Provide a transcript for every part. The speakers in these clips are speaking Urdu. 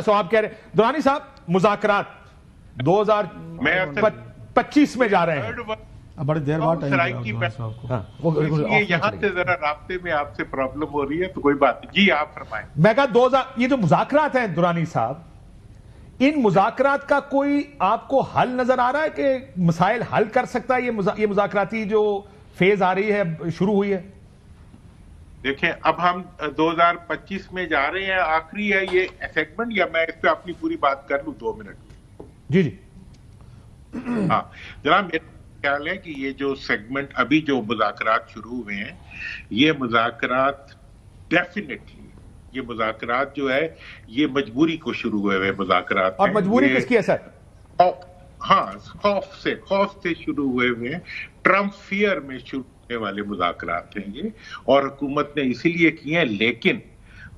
سو آپ کہہ رہے ہیں درانی صاحب مذاکرات 2025 میں جا رہے ہیں. بڑی دیر بعد یہاں سے ذرا رابطے میں آپ سے پرابلم ہو رہی ہے تو کوئی بات نہیں. جی آپ فرمائیں. میں کہا یہ جو مذاکرات ہیں درانی صاحب، ان مذاکرات کا کوئی آپ کو حل نظر آ رہا ہے کہ مسائل حل کر سکتا ہے یہ مذاکراتی جو فیز آ رہی ہے، شروع ہوئی ہے؟ دیکھیں اب ہم 2025 میں جا رہے ہیں، آخری ہے یہ سیگمنٹ، یا میں اس پہ اپنی پوری بات کر لوں 2 منٹ؟ جی جی. ہاں جناب، میرا خیال ہے کہ یہ جو سیگمنٹ ابھی جو مذاکرات شروع ہوئے ہیں، یہ مذاکرات ڈیفینیٹلی یہ مذاکرات جو ہے یہ مجبوری کو شروع ہوئے ہوئے مذاکرات. اور مجبوری کس کی ہے سر؟ ہاں، خوف سے شروع ہوئے ہوئے ٹرمپ فیئر میں شروع ہونے والے مذاکرات ہیں یہ، اور حکومت نے اسی لیے کیے ہیں. لیکن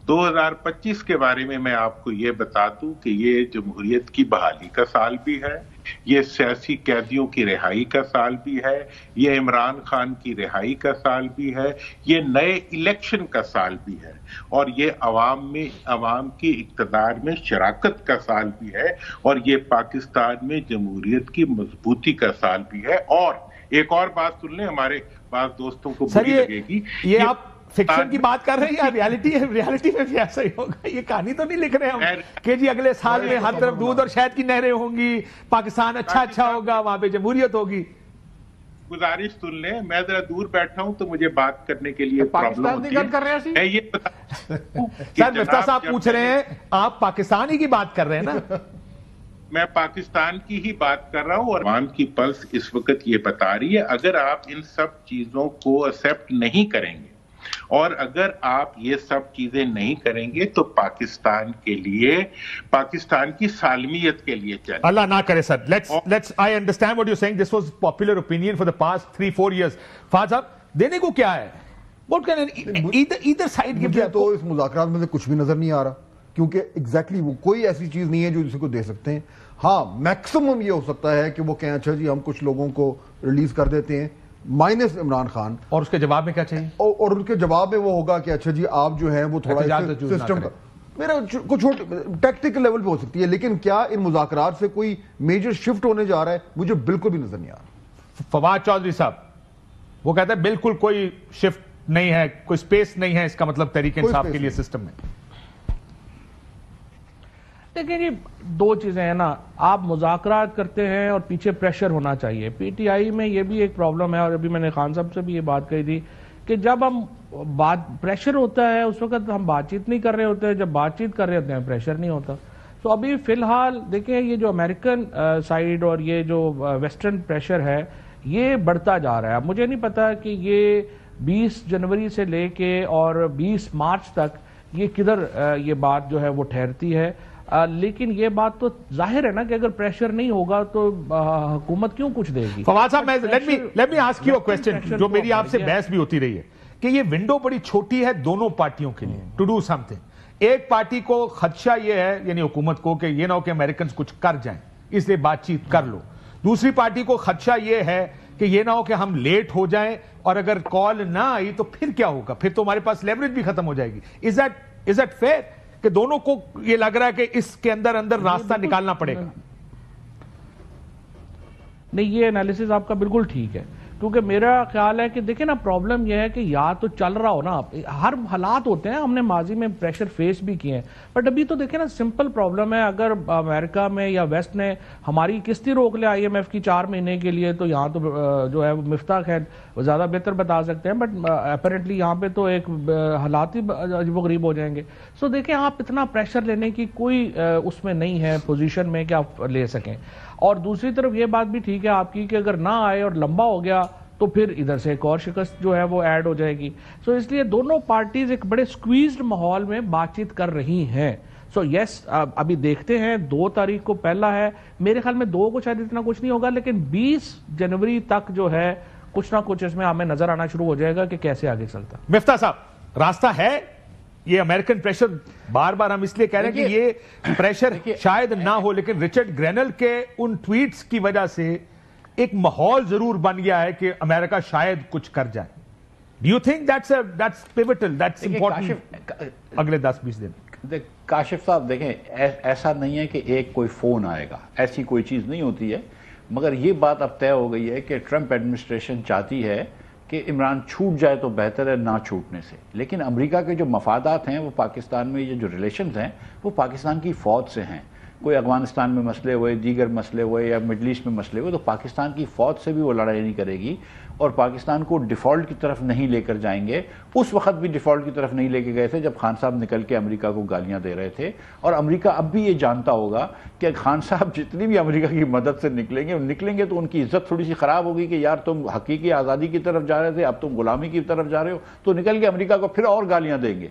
2025 کے بارے میں آپ کو یہ بتا دوں کہ یہ جمہوریت کی بحالی کا سال بھی ہے، یہ سیاسی قیدیوں کی رہائی کا سال بھی ہے، یہ عمران خان کی رہائی کا سال بھی ہے، یہ نئے الیکشن کا سال بھی ہے، اور یہ عوام کی اقتدار میں شراکت کا سال بھی ہے، اور یہ پاکستان میں جمہوریت کی مضبوطی کا سال بھی ہے. اور ایک اور بات سن لیں، ہمارے بعض دوستوں کو بری لگے گی، یہ آپ فکشن کی بات کر رہے ہیں یا ریالٹی میں بھی ایسا ہی ہوگا؟ یہ کہانی تو نہیں لکھ رہے ہم کہ جی اگلے سال میں ہر طرف دودھ اور شہد کی نہریں ہوں گی، پاکستان اچھا ہوگا، وہاں پہ جمہوریت ہوگی. گزارش سن لیں، میں ذرا دور بیٹھا ہوں تو مجھے بات کرنے کے لیے پرابلم ہوتی ہے. سر مفتاح صاحب پوچھ رہے ہیں، آپ پاکستانی کی بات کر رہے ہیں نا؟ میں پاکستان کی ہی بات کر رہا ہوں، اور عوام کی پلس اس وقت یہ بتا رہی ہے اگر آپ ان سب چیزوں کو ایکسپٹ نہیں کریں گے، اور اگر آپ یہ سب چیزیں نہیں کریں گے تو پاکستان کے لیے، پاکستان کی سالمیت کے لیے چلے. اللہ نہ کرے سر. I understand what you're saying. This was popular opinion for the past 3-4 years. Fahad صاحب دینے کو کیا ہے؟ What can either side give? مجھے تو اس مذاکرات میں سے کچھ بھی نظر نہیں آ رہا، کیونکہ ایگزیکٹلی وہ کوئی ایسی چیز نہیں ہے جو اسے کو دے سکتے ہیں. ہاں میکسیمم یہ ہو سکتا ہے کہ وہ کہیں اچھا جی ہم کچھ لوگوں کو ریلیز کر دیتے ہیں مائنس عمران خان، اور اس کے جواب میں کیا چاہیے؟ اور ان کے جواب میں وہ ہوگا کہ اچھا جی آپ جو ہیں وہ تھوڑا سسٹم کا میرا کچھ ٹیکٹیکل لیول پہ ہو سکتی ہے، لیکن کیا ان مذاکرات سے کوئی میجر شفٹ ہونے جا رہا ہے؟ مجھے بالکل بھی نظر نہیں آ رہا. فواد چودھری صاحب وہ کہتے ہیں بالکل کوئی شفٹ نہیں ہے، کوئی سپیس نہیں ہے، اس کا مطلب تحریک انصاف کے لیے سسٹم میں. دیکھیں جی 2 چیزیں ہیں نا، آپ مذاکرات کرتے ہیں اور پیچھے پریشر ہونا چاہیے. پی ٹی آئی میں یہ بھی ایک پرابلم ہے، اور ابھی میں نے خان صاحب سے بھی یہ بات کہی تھی کہ جب ہم پریشر ہوتا ہے اس وقت ہم بات چیت نہیں کر رہے ہوتے، جب بات چیت کر رہے ہوتے ہیں پریشر نہیں ہوتا. تو ابھی فی الحال دیکھیں یہ جو امریکن سائیڈ اور یہ جو ویسٹرن پریشر ہے یہ بڑھتا جا رہا ہے. اب مجھے نہیں پتا کہ یہ 20 جنوری سے لے کے اور 20 مارچ تک یہ کدھر یہ بات جو ہے وہ ٹھہرتی ہے، لیکن یہ بات تو ظاہر ہے نا کہ اگر پریشر نہیں ہوگا تو حکومت کیوں کچھ دے گی. فواد صاحب let me ask you a question جو میری آپ سے بحث بھی ہوتی رہی ہے کہ یہ ونڈو بڑی چھوٹی ہے دونوں پارٹیوں کے لیے ٹو ڈو سم تھنگ. ایک پارٹی کو خدشہ یہ ہے یعنی حکومت کو کہ یہ نہ ہو کہ امریکنز کچھ کر جائیں، اس لیے بات چیت کر لو. دوسری پارٹی کو خدشہ یہ ہے کہ یہ نہ ہو کہ ہم لیٹ ہو جائیں اور اگر کال نہ آئی تو پھر کیا ہوگا، پھر تو ہمارے پاس لیوریج بھی ختم ہو جائے گی. Is that fair کہ دونوں کو یہ لگ رہا ہے کہ اس کے اندر راستہ نکالنا پڑے گا؟ نہیں، یہ انالیسز آپ کا بالکل ٹھیک ہے، کیونکہ میرا خیال ہے کہ دیکھیں نا پرابلم یہ ہے کہ یا تو چل رہا ہو نا، ہر حالات ہوتے ہیں، ہم نے ماضی میں پریشر فیس بھی کیے ہیں، بٹ ابھی تو دیکھیں نا سمپل پرابلم ہے. اگر امریکہ میں یا ویسٹ نے ہماری قسط ہی روک لیا IMF کی 4 مہینے کے لیے تو یہاں تو جو ہے مفتاح خیر زیادہ بہتر بتا سکتے ہیں، بٹ اپیرنٹلی یہاں پہ تو ایک حالات ہی عجیب و غریب ہو جائیں گے. سو دیکھیں آپ اتنا پریشر لینے کی کوئی اس میں نہیں ہے پوزیشن میں کہ آپ لے سکیں. اور دوسری طرف یہ بات بھی ٹھیک ہے آپ کی کہ اگر نہ آئے اور لمبا ہو گیا تو پھر ادھر سے ایک اور شکست جو ہے وہ ایڈ ہو جائے گی. سو اس لیے دونوں پارٹیز ایک بڑے سکویزڈ ماحول میں بات چیت کر رہی ہیں. سو یس ابھی دیکھتے ہیں 2 تاریخ کو پہلا ہے، میرے خیال میں 2 کو شاید اتنا کچھ نہیں ہوگا، لیکن 20 جنوری تک جو ہے کچھ نہ کچھ اس میں ہمیں نظر آنا شروع ہو جائے گا کہ کیسے آگے چلتا. مفتاح صاحب راستہ ہے؟ یہ امریکن پریشر بار بار ہم اس لیے کہہ رہے ہیں کہ یہ پریشر شاید نہ ہو، لیکن رچرڈ گرینل کے ان ٹویٹس کی وجہ سے ایک ماحول ضرور بن گیا ہے کہ امریکہ شاید کچھ کر جائے. Do you think that's pivotal, that's important اگلے 10-20 دن؟ دیکھ کاشف صاحب دیکھیں ایسا نہیں ہے کہ ایک کوئی فون آئے گا، ایسی کوئی چیز نہیں ہوتی ہے، مگر یہ بات اب طے ہو گئی ہے کہ ٹرمپ ایڈمنسٹریشن چاہتی ہے کہ عمران چھوٹ جائے تو بہتر ہے نہ چھوٹنے سے، لیکن امریکہ کے جو مفادات ہیں وہ پاکستان میں، یہ جو ریلیشنز ہیں وہ پاکستان کی فوج سے ہیں، کوئی افغانستان میں مسئلے ہوئے، دیگر مسئلے ہوئے یا مڈل ایسٹ میں مسئلے ہوئے تو پاکستان کی فوج سے بھی وہ لڑائی نہیں کرے گی اور پاکستان کو ڈیفالٹ کی طرف نہیں لے کر جائیں گے۔ اس وقت بھی ڈیفالٹ کی طرف نہیں لے کے گئے تھے جب خان صاحب نکل کے امریکہ کو گالیاں دے رہے تھے، اور امریکہ اب بھی یہ جانتا ہوگا کہ خان صاحب جتنی بھی امریکہ کی مدد سے نکلیں گے تو ان کی عزت تھوڑی سی خراب ہوگی کہ یار تم حقیقی آزادی کی طرف جا رہے تھے، اب تم غلامی کی طرف جا رہے ہو، تو نکل کے امریکہ کو پھر اور گالیاں دیں گے۔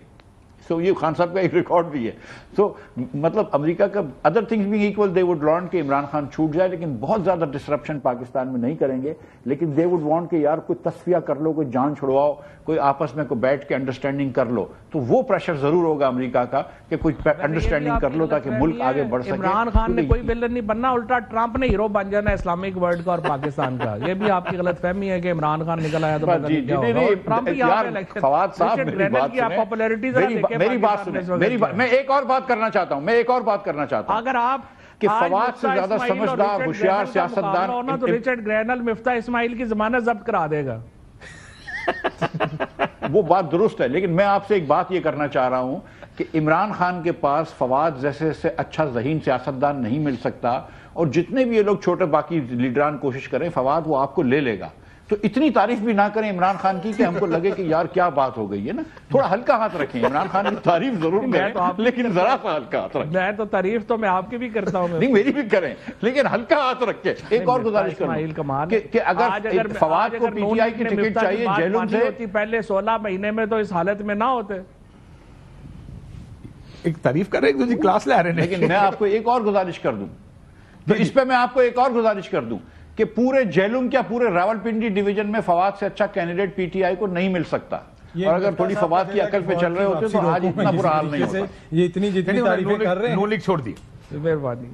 سو یہ خان صاحب کا ایک ریکارڈ بھی ہے۔ سو مطلب امریکہ کا ادر تھنگز بھی ایکول، دے وڈ وانٹ کہ عمران خان چھوٹ جائے، لیکن بہت زیادہ ڈسرپشن پاکستان میں نہیں کریں گے، لیکن دے وڈ وانٹ کہ یار کوئی تصفیہ کر لو، کوئی جان چھڑواؤ، کوئی آپس میں کوئی بیٹھ کے انڈرسٹینڈنگ کر لو، تو وہ پریشر ضرور ہوگا امریکہ کا کہ کوئی انڈرسٹینڈنگ کر لو تاکہ ملک آگے بڑھ سکے۔ عمران خان نے کوئی ویلن نہیں بننا، الٹا ٹرمپ نے ہیرو بن جانا اسلامک ورلڈ کا اور پاکستان کا۔ یہ بھی آپ کی غلط فہمی ہے کہ عمران خان نکل آیا تو فواد صاحب میری بات سنیں، میں ایک اور بات کرنا چاہتا ہوں، اگر آپ کہ فواد سے زیادہ سمجھدار ہوشیار سیاستدان ہونا تو رچرڈ گرینل مفتاح اسماعیل کی ضمانت ضبط کرا دے گا۔ وہ بات درست ہے، لیکن میں آپ سے ایک بات یہ کرنا چاہ رہا ہوں کہ عمران خان کے پاس فواد جیسے سے اچھا ذہین سیاستدان نہیں مل سکتا، اور جتنے بھی یہ لوگ چھوٹے باقی لیڈران کوشش کریں فواد وہ آپ کو لے لے گا۔ تو اتنی تعریف بھی نہ کریں عمران خان کی کہ ہم کو لگے کہ یار کیا بات ہو گئی ہے نا، تھوڑا ہلکا ہاتھ رکھیں، عمران خان کی تعریف ضرور کریں لیکن ذرا سا ہلکا ہاتھ رکھیں۔ میں تو تعریف تو میں آپ کی بھی کرتا ہوں، نہیں میری بھی کریں لیکن ہلکا ہاتھ رکھ کے۔ ایک اور گزارش کروں کہ اگر فواد کو پی ٹی آئی کی ٹکٹ چاہیے جیلوں سے، پہلے 16 مہینے میں تو اس حالت میں نہ ہوتے۔ ایک تعریف کر رہے ہیں دوسری کلاس لے رہے ہیں، لیکن میں آپ کو ایک اور گزارش کر دوں، تو اس پہ میں آپ کو ایک اور گزارش کر دوں کہ پورے جیلوم کیا پورے راولپنڈی ڈویژن میں فواد سے اچھا کینڈیڈیٹ پی ٹی آئی کو نہیں مل سکتا، اور اگر تھوڑی فواد کی عقل پہ چل رہے ہوتے تو آج اتنا برا حال نہیں ہوتا۔ یہ اتنی جتنی تعریفیں کر رہے ہیں، نون لیگ چھوڑ دی، مہربانی۔